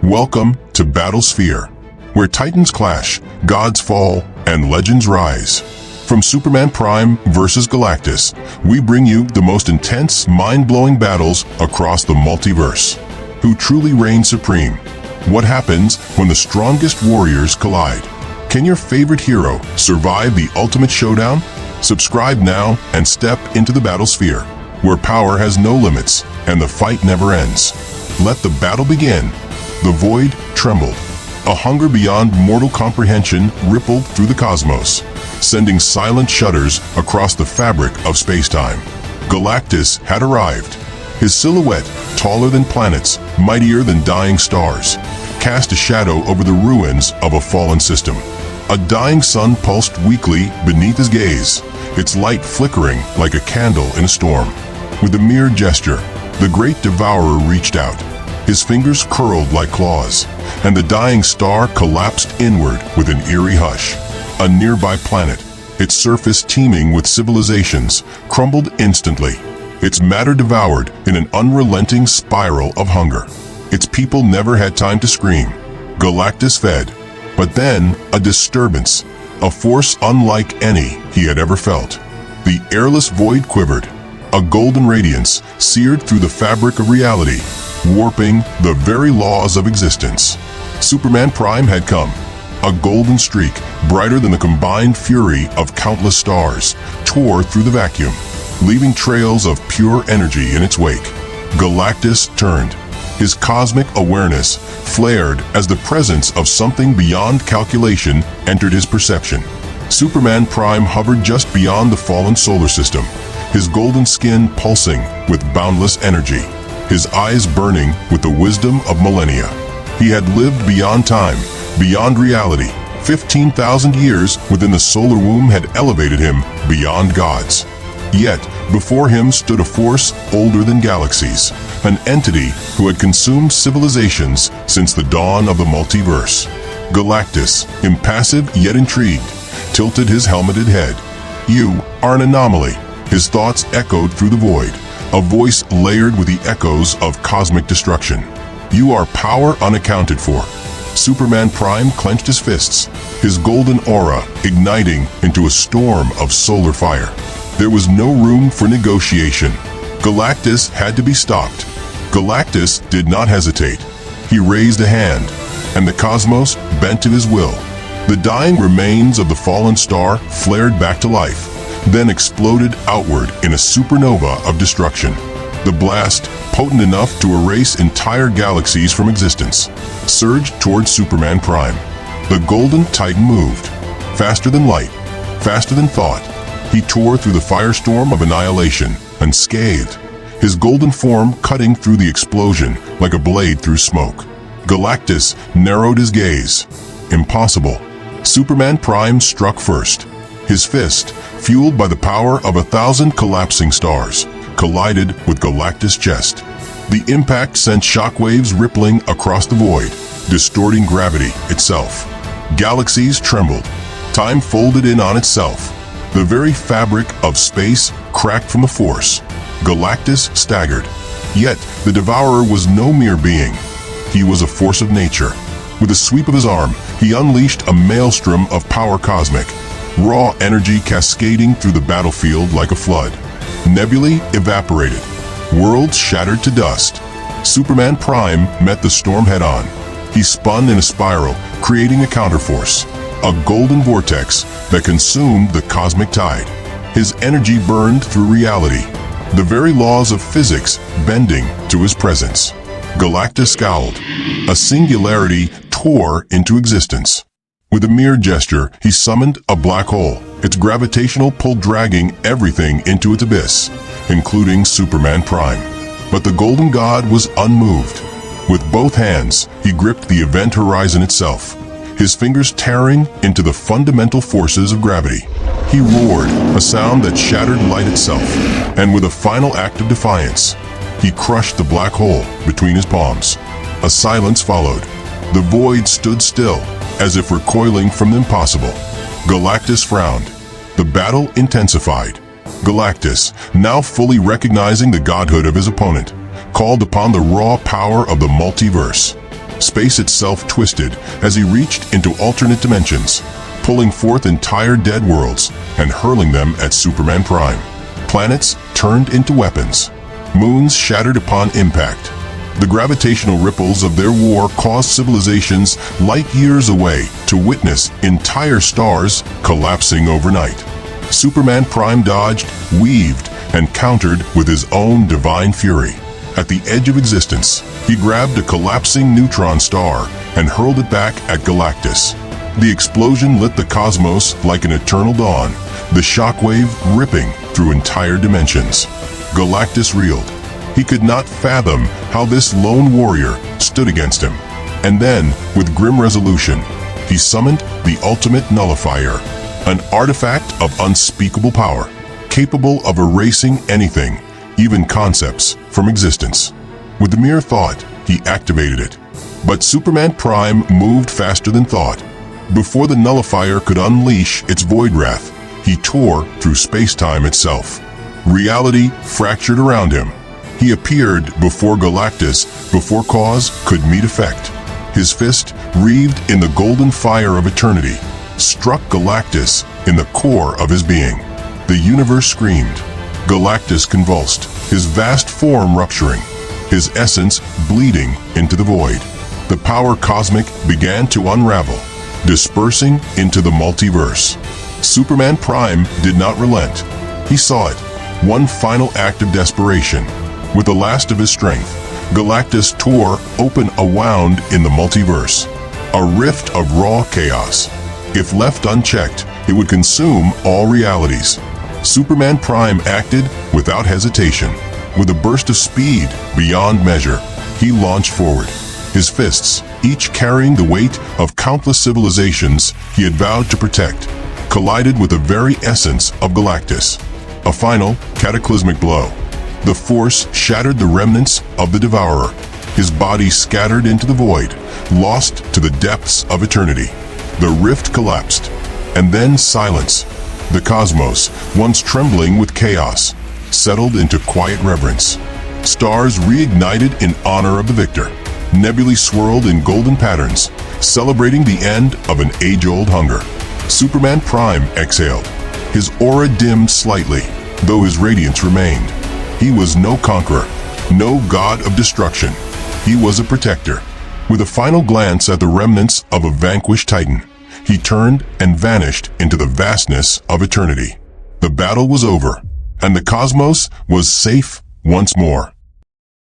Welcome to Battlesphere, where titans clash, gods fall, and legends rise. From Superman Prime vs. Galactus, we bring you the most intense, mind-blowing battles across the multiverse. Who truly reigns supreme? What happens when the strongest warriors collide? Can your favorite hero survive the ultimate showdown? Subscribe now and step into the Battlesphere, where power has no limits and the fight never ends. Let the battle begin. The void trembled. A hunger beyond mortal comprehension rippled through the cosmos, sending silent shudders across the fabric of space-time. Galactus had arrived. His silhouette, taller than planets, mightier than dying stars, cast a shadow over the ruins of a fallen system. A dying sun pulsed weakly beneath his gaze, its light flickering like a candle in a storm. With a mere gesture, the great devourer reached out. His fingers curled like claws, and the dying star collapsed inward with an eerie hush. A nearby planet, its surface teeming with civilizations, crumbled instantly, its matter devoured in an unrelenting spiral of hunger. Its people never had time to scream. Galactus fed. But then, a disturbance, a force unlike any he had ever felt. The airless void quivered. A golden radiance seared through the fabric of reality, warping the very laws of existence. Superman Prime had come. A golden streak, brighter than the combined fury of countless stars, tore through the vacuum, leaving trails of pure energy in its wake. Galactus turned. His cosmic awareness flared as the presence of something beyond calculation entered his perception. Superman Prime hovered just beyond the fallen solar system, his golden skin pulsing with boundless energy, his eyes burning with the wisdom of millennia. He had lived beyond time, beyond reality. 15,000 years within the solar womb had elevated him beyond gods. Yet, before him stood a force older than galaxies, an entity who had consumed civilizations since the dawn of the multiverse. Galactus, impassive yet intrigued, tilted his helmeted head. "You are an anomaly," his thoughts echoed through the void, a voice layered with the echoes of cosmic destruction. "You are power unaccounted for." Superman Prime clenched his fists, his golden aura igniting into a storm of solar fire. There was no room for negotiation. Galactus had to be stopped. Galactus did not hesitate. He raised a hand, and the cosmos bent to his will. The dying remains of the fallen star flared back to life, then exploded outward in a supernova of destruction. The blast, potent enough to erase entire galaxies from existence, surged towards Superman Prime. The Golden Titan moved. Faster than light, faster than thought, he tore through the firestorm of annihilation, unscathed, his golden form cutting through the explosion like a blade through smoke. Galactus narrowed his gaze. Impossible. Superman Prime struck first. His fist, fueled by the power of 1,000 collapsing stars, collided with Galactus' chest. The impact sent shockwaves rippling across the void, distorting gravity itself. Galaxies trembled. Time folded in on itself. The very fabric of space cracked from the force. Galactus staggered. Yet, the Devourer was no mere being. He was a force of nature. With a sweep of his arm, he unleashed a maelstrom of power cosmic, raw energy cascading through the battlefield like a flood. Nebulae evaporated. Worlds shattered to dust. Superman Prime met the storm head-on. He spun in a spiral, creating a counterforce, a golden vortex that consumed the cosmic tide. His energy burned through reality, the very laws of physics bending to his presence. Galactus scowled. A singularity tore into existence. With a mere gesture, he summoned a black hole, its gravitational pull dragging everything into its abyss, including Superman Prime. But the Golden God was unmoved. With both hands, he gripped the event horizon itself, his fingers tearing into the fundamental forces of gravity. He roared, a sound that shattered light itself, and with a final act of defiance, he crushed the black hole between his palms. A silence followed. The void stood still, as if recoiling from the impossible. Galactus frowned. The battle intensified. Galactus, now fully recognizing the godhood of his opponent, called upon the raw power of the multiverse. Space itself twisted as he reached into alternate dimensions, pulling forth entire dead worlds and hurling them at Superman Prime. Planets turned into weapons. Moons shattered upon impact. The gravitational ripples of their war caused civilizations light years away to witness entire stars collapsing overnight. Superman Prime dodged, weaved, and countered with his own divine fury. At the edge of existence, he grabbed a collapsing neutron star and hurled it back at Galactus. The explosion lit the cosmos like an eternal dawn, the shockwave ripping through entire dimensions. Galactus reeled. He could not fathom how this lone warrior stood against him. And then, with grim resolution, he summoned the ultimate nullifier, an artifact of unspeakable power, capable of erasing anything, even concepts, from existence. With the mere thought, he activated it. But Superman Prime moved faster than thought. Before the nullifier could unleash its void wrath, he tore through space-time itself. Reality fractured around him. He appeared before Galactus before cause could meet effect. His fist, wreathed in the golden fire of eternity, struck Galactus in the core of his being. The universe screamed. Galactus convulsed, his vast form rupturing, his essence bleeding into the void. The power cosmic began to unravel, dispersing into the multiverse. Superman Prime did not relent. He saw it, one final act of desperation. With the last of his strength, Galactus tore open a wound in the multiverse, a rift of raw chaos. If left unchecked, it would consume all realities. Superman Prime acted without hesitation. With a burst of speed beyond measure, he launched forward. His fists, each carrying the weight of countless civilizations he had vowed to protect, collided with the very essence of Galactus. A final, cataclysmic blow. The force shattered the remnants of the devourer. His body scattered into the void, lost to the depths of eternity. The rift collapsed, and then silence. The cosmos, once trembling with chaos, settled into quiet reverence. Stars reignited in honor of the victor. Nebulae swirled in golden patterns, celebrating the end of an age-old hunger. Superman Prime exhaled. His aura dimmed slightly, though his radiance remained. He was no conqueror, no god of destruction. He was a protector. With a final glance at the remnants of a vanquished Titan, he turned and vanished into the vastness of eternity. The battle was over, and the cosmos was safe once more.